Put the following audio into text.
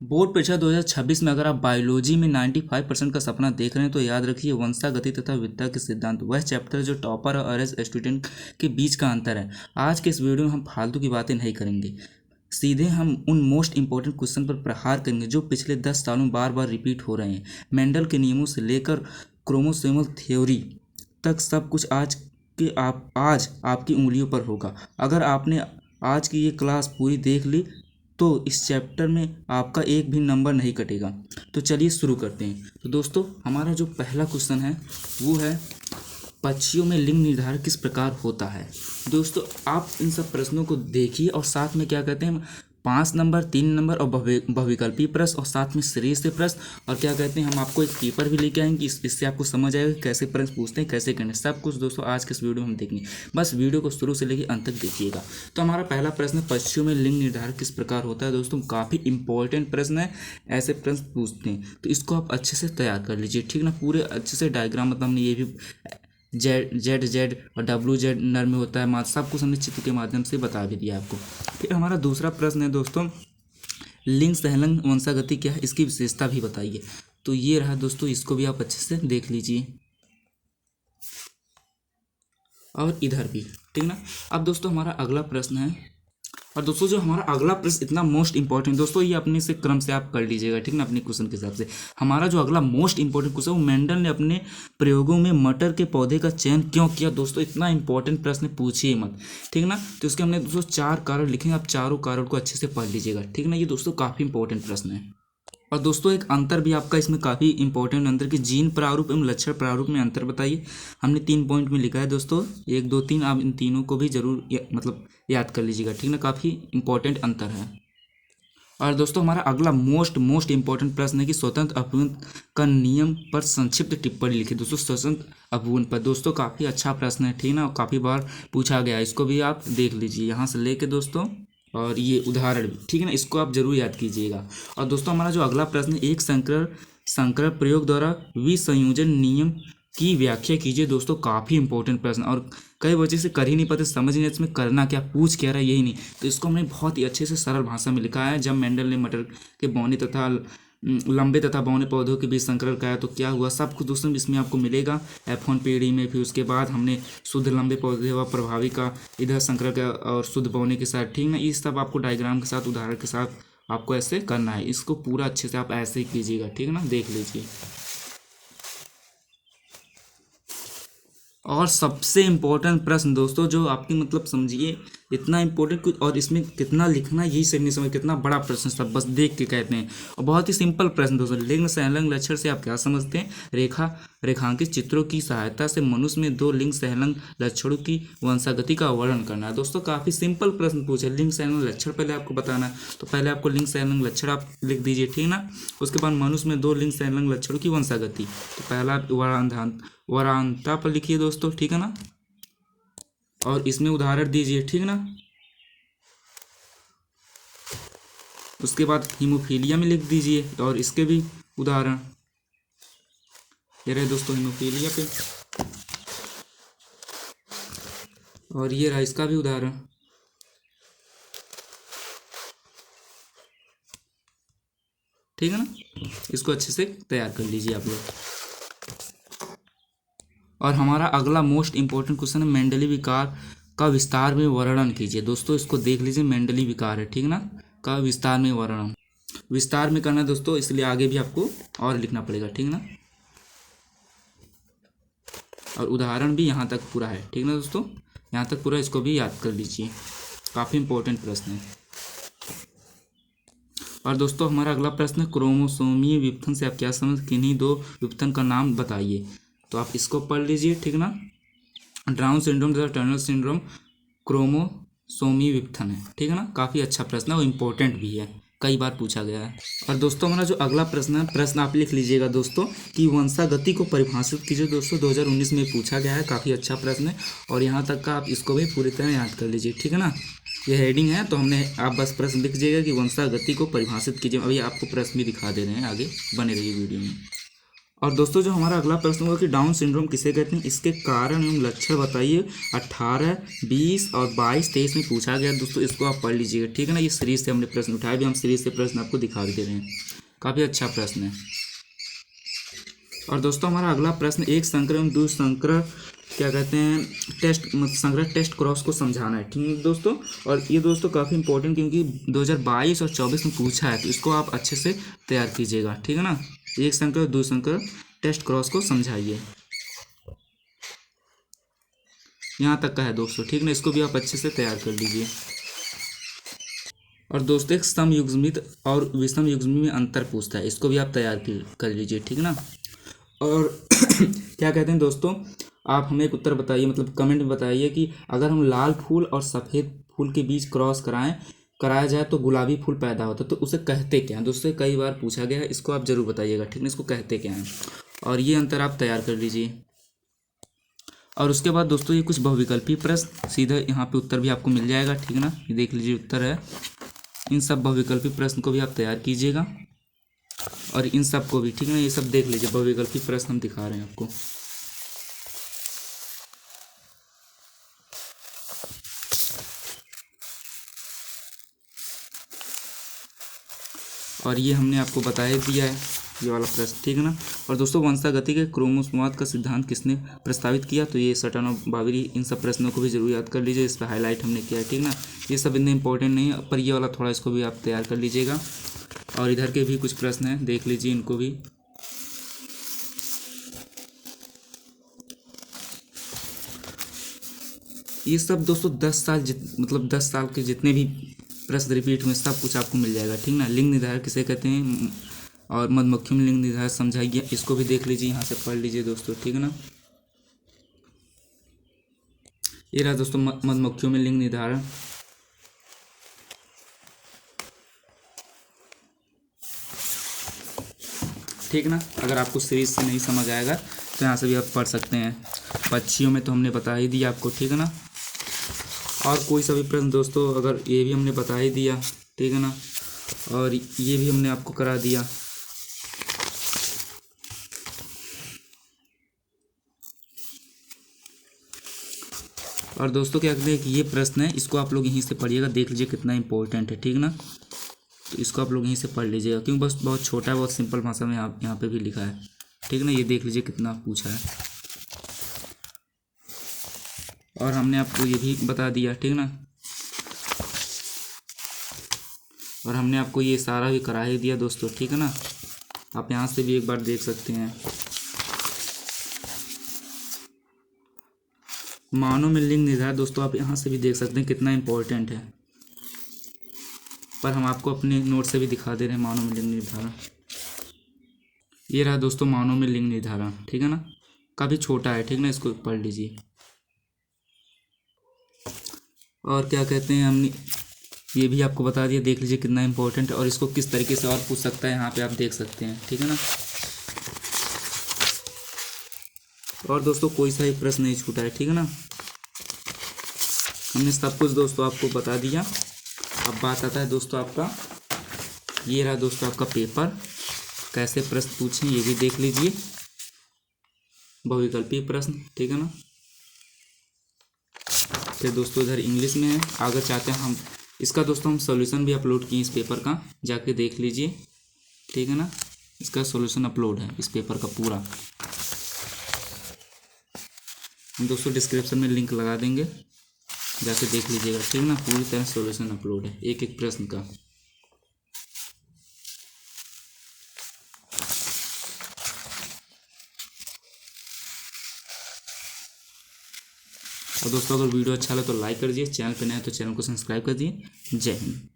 Board परीक्षा 2026 में अगर आप बायोलॉजी में 95% का सपना देख रहे हैं तो याद रखिए वंशागति तथा विद्या के सिद्धांत वह चैप्टर जो टॉपर और एवरेज स्टूडेंट के बीच का अंतर है। आज के इस वीडियो में हम फालतू की बातें नहीं करेंगे, सीधे हम उन मोस्ट इंपॉर्टेंट क्वेश्चन पर प्रहार करेंगे जो पिछले 10 सालों बार बार रिपीट हो रहे हैं। मेंडल के नियमों से लेकर क्रोमोसोमल थ्योरी तक सब कुछ आज आपकी उंगलियों पर होगा। अगर आपने आज की ये क्लास पूरी देख ली तो इस चैप्टर में आपका एक भी नंबर नहीं कटेगा। तो चलिए शुरू करते हैं। तो दोस्तों हमारा जो पहला क्वेश्चन है वो है पक्षियों में लिंग निर्धारण किस प्रकार होता है। दोस्तों आप इन सब प्रश्नों को देखिए और साथ में क्या कहते हैं 5 नंबर 3 नंबर और बहुविकल्पी प्रश्न और साथ में सीरीज से प्रश्न और क्या कहते हैं हम आपको एक पेपर भी लेके आएंगे। इससे आपको समझ आएगा कैसे प्रश्न पूछते हैं, कैसे करने, सब कुछ दोस्तों आज के इस वीडियो में हम देखेंगे। बस वीडियो को शुरू से लेकर अंत तक देखिएगा। तो हमारा पहला प्रश्न है पक्षियों में लिंग निर्धारण किस प्रकार होता है। दोस्तों काफ़ी इंपॉर्टेंट प्रश्न है, ऐसे प्रश्न पूछते हैं तो इसको आप अच्छे से तैयार कर लीजिए, ठीक ना। पूरे अच्छे से डायग्राम मतलब हमने ये भी जेड और WZ नर में होता है मात्र, सब कुछ हमने चित्र के माध्यम से बता भी दिया आपको। फिर हमारा दूसरा प्रश्न है दोस्तों लिंग सहलंग वंशागति क्या है, इसकी विशेषता भी बताइए। तो ये रहा दोस्तों, इसको भी आप अच्छे से देख लीजिए और इधर भी, ठीक ना। अब दोस्तों हमारा अगला प्रश्न है, और दोस्तों जो हमारा अगला प्रश्न इतना मोस्ट इंपॉर्टेंट दोस्तों ये अपने से क्रम से आप कर लीजिएगा, ठीक ना, अपने क्वेश्चन के हिसाब से। हमारा जो अगला मोस्ट इंपॉर्टेंट क्वेश्चन वो मेंडल ने अपने प्रयोगों में मटर के पौधे का चयन क्यों किया। दोस्तों इतना इंपॉर्टेंट प्रश्न पूछिए मत, ठीक ना। तो इसके हमने दोस्तों 4 कारण लिखे, आप चारों कारण को अच्छे से पढ़ लीजिएगा, ठीक ना। ये दोस्तों काफ़ी इंपॉर्टेंट प्रश्न है। और दोस्तों एक अंतर भी आपका इसमें काफ़ी इंपॉर्टेंट अंतर कि जीन प्रारूप एवं लक्षण प्रारूप में अंतर बताइए। हमने 3 पॉइंट में लिखा है दोस्तों, 1 2 3, आप इन तीनों को भी जरूर मतलब याद कर लीजिएगा, ठीक ना। काफ़ी इंपॉर्टेंट अंतर है। और दोस्तों हमारा अगला मोस्ट इंपॉर्टेंट प्रश्न है कि स्वतंत्र अपवन का नियम पर संक्षिप्त टिप्पणी लिखिए। दोस्तों स्वतंत्र अपवन पर दोस्तों काफ़ी अच्छा प्रश्न है, ठीक ना, काफ़ी बार पूछा गया है, इसको भी आप देख लीजिए यहाँ से लेके दोस्तों, और ये उदाहरण भी, ठीक है ना, इसको आप जरूर याद कीजिएगा। और दोस्तों हमारा जो अगला प्रश्न है एक संकर प्रयोग द्वारा विसंयोजन नियम की व्याख्या कीजिए। दोस्तों काफ़ी इंपॉर्टेंट प्रश्न और कई वजह से कर ही नहीं पाते, समझ नहीं इसमें करना क्या, पूछ क्या रहा है यही नहीं। तो इसको हमने बहुत ही अच्छे से सरल भाषा में लिखा है। जब मेंडल ने मटर के बौने तथा लंबे तथा बौने पौधों के बीच संकरण कराया तो क्या हुआ, सब कुछ दोस्तों इसमें आपको मिलेगा F1 पीढ़ी में। फिर उसके बाद हमने शुद्ध लंबे पौधे व प्रभावी का इधर संकरण का और शुद्ध बौने के साथ, ठीक ना। ये सब आपको डायग्राम के साथ उदाहरण के साथ आपको ऐसे करना है, इसको पूरा अच्छे से आप ऐसे ही कीजिएगा, ठीक है ना, देख लीजिए। और सबसे इम्पोर्टेंट प्रश्न दोस्तों जो आपकी मतलब समझिए इतना इम्पोर्टेंट कुछ और इसमें कितना लिखना यही सही नहीं समझ, कितना बड़ा प्रश्न सब बस देख के कहते हैं। और बहुत ही सिंपल प्रश्न दोस्तों, लिंग सहलंग लक्षण से आप क्या समझते हैं। रेखांकित चित्रों की सहायता से मनुष्य में 2 लिंग सहलंग लक्षणों की वंशागति का वर्णन करना है। दोस्तों काफ़ी सिंपल प्रश्न पूछे, लिंग सहलंग लक्षण पहले आपको बताना है, तो पहले आपको लिंग सहलंग लक्षण आप लिख दीजिए, ठीक ना। उसके बाद मनुष्य में 2 लिंग सहलंग लक्षणों की वंशागति, तो पहला आप वरानता पर लिखिए दोस्तों, ठीक है ना, और इसमें उदाहरण दीजिए, ठीक ना। उसके बाद हीमोफीलिया में लिख दीजिए और इसके भी उदाहरण, ये रहे दोस्तों हीमोफीलिया पे, और ये रहा इसका भी उदाहरण, ठीक है ना। इसको अच्छे से तैयार कर लीजिए आप लोग। और हमारा अगला मोस्ट इंपॉर्टेंट क्वेश्चन है मेंडली विकार का विस्तार में वर्णन कीजिए। दोस्तों इसको देख लीजिए, मेंडली विकार है, ठीक ना, का विस्तार में वर्णन, विस्तार में करना है दोस्तों, इसलिए आगे भी आपको और लिखना पड़ेगा, ठीक ना। और उदाहरण भी यहाँ तक पूरा है, ठीक ना दोस्तों, यहाँ तक पूरा, इसको भी याद कर लीजिए, काफ़ी इंपॉर्टेंट प्रश्न है। और दोस्तों हमारा अगला प्रश्न है क्रोमोसोमीय विपथन से आप क्या समझ, किन्हीं 2 विपथन का नाम बताइए। तो आप इसको पढ़ लीजिए, ठीक ना। डाउन सिंड्रोम तथा टर्नर सिंड्रोम क्रोमोसोमी विपथन है, ठीक है ना, काफ़ी अच्छा प्रश्न है, वो इम्पोर्टेंट भी है, कई बार पूछा गया है। और दोस्तों हमारा जो अगला प्रश्न है, प्रश्न आप लिख लीजिएगा दोस्तों कि वंशागति को परिभाषित कीजिए। दोस्तों 2019 में पूछा गया है, काफ़ी अच्छा प्रश्न है, और यहाँ तक का आप इसको भी पूरी तरह याद कर लीजिए, ठीक है ना। ये हेडिंग है, तो हमने आप बस प्रश्न लिख दीजिएगा कि वंशागति को परिभाषित कीजिए। अभी आपको प्रश्न भी दिखा दे रहे हैं, आगे बने रहिए वीडियो में। और दोस्तों जो हमारा अगला प्रश्न होगा कि डाउन सिंड्रोम किसे कहते हैं, इसके कारण एवं लक्षण बताइए। 18, 20 और 22, 23 में पूछा गया दोस्तों, इसको आप पढ़ लीजिएगा, ठीक है ना। ये सीरीज से हमने प्रश्न उठाए भी, हम सीरीज से प्रश्न आपको दिखा भी दे रहे हैं, काफ़ी अच्छा प्रश्न है। और दोस्तों हमारा अगला प्रश्न, एक संकर एवं दुसंकर क्या कहते हैं टेस्ट संग्रह टेस्ट क्रॉस को समझाना है, ठीक है दोस्तों। और ये दोस्तों काफ़ी इंपॉर्टेंट क्योंकि 2022 और 24 में पूछा है, तो इसको आप अच्छे से तैयार कीजिएगा, ठीक है ना। एक संकर और दुसंकर टेस्ट क्रॉस को समझाइए, यहाँ तक का है दोस्तों, ठीक ना। इसको भी आप अच्छे से तैयार कर लीजिए। और दोस्तों एक समयुग्मित और विषम युग्मी में अंतर पूछता है, इसको भी आप तैयार कर लीजिए, ठीक ना। और क्या कहते हैं दोस्तों, आप हमें एक उत्तर बताइए, मतलब कमेंट में बताइए कि अगर हम लाल फूल और सफ़ेद फूल के बीच क्रॉस कराया जाए तो गुलाबी फूल पैदा होता है, तो उसे कहते क्या हैं दोस्तों। कई बार पूछा गया है, इसको आप जरूर बताइएगा, ठीक है। इसको कहते क्या हैं, और ये अंतर आप तैयार कर लीजिए। और उसके बाद दोस्तों ये कुछ बहुविकल्पी प्रश्न, सीधे यहाँ पे उत्तर भी आपको मिल जाएगा, ठीक है ना। ये देख लीजिए उत्तर है। इन सब बहुविकल्पी प्रश्न को भी आप तैयार कीजिएगा, और इन सब को भी, ठीक है ना। ये सब देख लीजिए, बहुविकल्पी प्रश्न हम दिखा रहे हैं आपको। और ये हमने आपको बताया दिया है, ये वाला प्रश्न, ठीक है ना। और दोस्तों वंशागति के क्रोमोसोमात का सिद्धांत किसने प्रस्तावित किया, तो ये सटन और बावरी। इन सब प्रश्नों को भी जरूर याद कर लीजिए, इस पर हाईलाइट हमने किया है, ठीक ना। ये सब इतने इंपॉर्टेंट नहीं है, पर ये वाला थोड़ा इसको भी आप तैयार कर लीजिएगा। और इधर के भी कुछ प्रश्न हैं, देख लीजिए इनको भी। ये सब दोस्तों 10 साल मतलब 10 साल के जितने भी प्रश्न रिपीट हुए सब कुछ आपको मिल जाएगा, ठीक ना। लिंग निर्धारक किसे कहते हैं, और मधुमक्खियों में लिंग निर्धारक समझाइए, इसको भी देख लीजिए, यहाँ से पढ़ लीजिए दोस्तों, ठीक है ना। ये रहा दोस्तों मधुमक्खियों में लिंग निर्धारण। ठीक ना। अगर आपको सीरीज से नहीं समझ आएगा तो यहाँ से भी आप पढ़ सकते हैं। पक्षियों में तो हमने बता ही दिया आपको, ठीक है ना। और कोई सा भी प्रश्न दोस्तों, अगर ये भी हमने बता ही दिया, ठीक है ना, और ये भी हमने आपको करा दिया। और दोस्तों क्या कहते हैं कि ये प्रश्न है, इसको आप लोग यहीं से पढ़िएगा, देख लीजिए कितना इंपॉर्टेंट है, ठीक ना। तो इसको आप लोग यहीं से पढ़ लीजिएगा, क्योंकि बस बहुत छोटा है, बहुत सिंपल भाषा में आप यहाँ पे भी लिखा है, ठीक ना। ये देख लीजिए कितना पूछा है, और हमने आपको ये भी बता दिया, ठीक ना। और हमने आपको ये सारा भी करा ही दिया दोस्तों, ठीक है ना। आप यहाँ से भी एक बार देख सकते हैं। मानव में लिंग निर्धारण दोस्तों आप यहाँ से भी देख सकते हैं कितना इंपॉर्टेंट है, पर हम आपको अपने नोट से भी दिखा दे रहे हैं। मानव में लिंग निर्धारण, ये रहा दोस्तों मानव में लिंग निर्धारण, ठीक है ना। काफ़ी छोटा है, ठीक ना, इसको पढ़ लीजिए। और क्या कहते हैं, हमने ये भी आपको बता दिया, देख लीजिए कितना इंपॉर्टेंट है, और इसको किस तरीके से और पूछ सकता है यहाँ पे आप देख सकते हैं, ठीक है ना। और दोस्तों कोई सा ही प्रश्न नहीं छूटा है, ठीक है ना। हमने सब कुछ दोस्तों आपको बता दिया। अब बात आता है दोस्तों आपका, ये रहा दोस्तों आपका पेपर, कैसे प्रश्न पूछें ये भी देख लीजिए, बहुविकल्पीय प्रश्न, ठीक है ना। फिर दोस्तों इधर इंग्लिश में है, अगर चाहते हैं हम इसका दोस्तों हम सॉल्यूशन भी अपलोड किए इस पेपर का, जाके देख लीजिए, ठीक है ना। इसका सॉल्यूशन अपलोड है इस पेपर का पूरा, हम दोस्तों डिस्क्रिप्शन में लिंक लगा देंगे, जाके देख लीजिएगा, ठीक ना। पूरी तरह सॉल्यूशन अपलोड है एक एक प्रश्न का। और दोस्तों अगर वीडियो अच्छा लगे तो लाइक कर दीजिए, चैनल पर नए हैं तो चैनल को सब्सक्राइब कर दीजिए। जय हिंद।